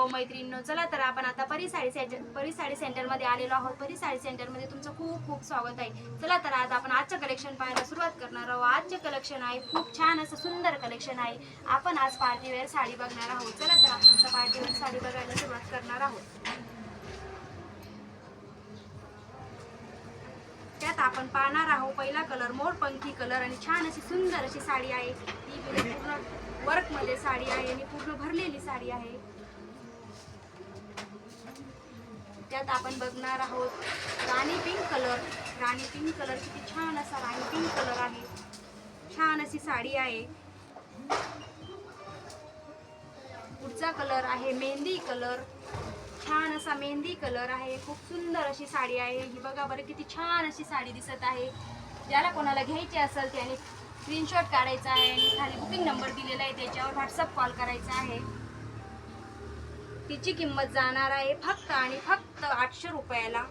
Hello मैत्रिणींनो, चला तर आपण आता परी साडी सेंटरमध्ये आलेलो आहोत. परी साडी सेंटरमध्ये तुमचं खूप खूप स्वागत आहे. चला तर आज आपण आजचं कलेक्शन पाहायला सुरुवात करणार आहोत. आजचे कलेक्शन आहे खूप छान असं सुंदर कलेक्शन आहे. आपण आज पार्टीवेअर साडी बघणार आहोत. चला तर आपण आता पार्टीवेअर साडी बघायला सुरुवात करणार आहोत. त्यात आपण पाहणार आहोत पहिला कलर मोरपंखी कलर आणि छान अशी सुंदर अशी साडी आहे. ही पूर्ण वर्क मध्ये साडी आहे आणि पूर्ण भरलेली साडी आहे. त्यात आपण बघणार आहोत राणी पिंक कलर. राणी पिंक कलर किती छान असा राणी पिंक कलर आहे. छान अशी साडी आहे. पुढचा कलर आहे मेहंदी कलर. छान असा मेहंदी कलर आहे. खूप सुंदर अशी साडी आहे. ही बघा बरं किती छान अशी साडी दिसत आहे. ज्याला कोणाला घ्यायची असेल त्याने स्क्रीनशॉट काढायचा आहे आणि खाली बुकिंग नंबर दिलेला आहे त्याच्यावर व्हॉट्सअप कॉल करायचा आहे. तिची किंमत जाणार आहे फक्त आणि फक्त 800 रुपयाला.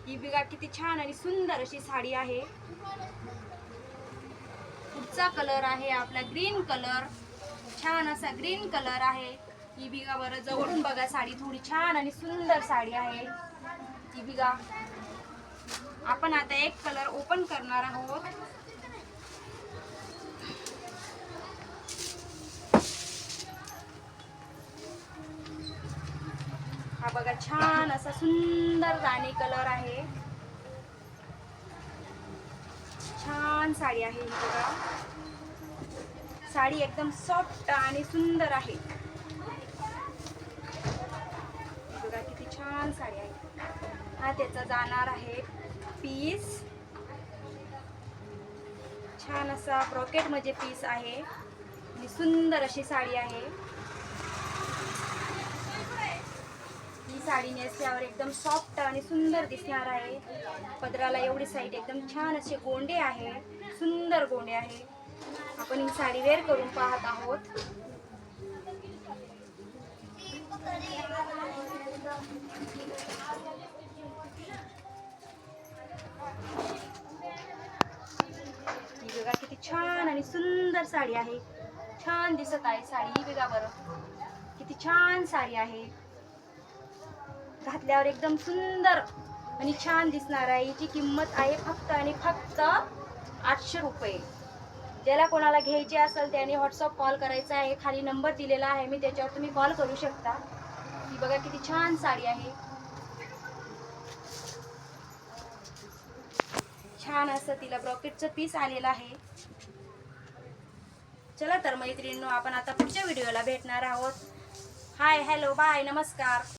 ही बघा किती छान आणि सुंदर अशी साडी आहे. पुढचा कलर आहे आपला ग्रीन कलर. छान असा ग्रीन कलर आहे. ही बघा बरं जवळून बघा साडी थोडी छान आणि सुंदर साडी आहे. ही बघा आपण आता एक कलर ओपन करणार आहोत. हा बघा छान असा सुंदर राणी कलर आहे. छान साडी आहे. ही बघा साडी एकदम सॉफ्ट आणि सुंदर आहे. बघा किती छान साडी आहे. हा त्याचा जाणार आहे पीस. छान असा ब्रॉकेट मध्ये पीस आहे आणि सुंदर अशी साडी आहे. ही साडी नेसल्यावर एकदम सॉफ्ट आणि सुंदर दिसणार आहे. पदराला एवढी साईड एकदम छान असे गोंडे आहे. सुंदर गोंडे आहे. आपण ही साडी वेअर करून पाहत आहोत. ही बघा किती छान आणि सुंदर साडी आहे. छान दिसत आहे साडी. ही बघा बरं किती छान साडी आहे. घातल्यावर एकदम सुंदर आणि छान दिसणार आहे. हिची किंमत आहे फक्त आणि फक्त 800 रुपये. ज्याला कोणाला घ्यायची असेल त्याने व्हॉट्सअप कॉल करायचा आहे. खाली नंबर दिलेला आहे मी त्याच्यावर तुम्ही कॉल करू शकता. ही बघा किती छान साडी आहे. छान असं तिला ब्रॉकेटचं पीस आलेलं आहे. चला तर मैत्रिणींनो आपण आता पुढच्या व्हिडिओला भेटणार आहोत. हाय हॅलो बाय नमस्कार.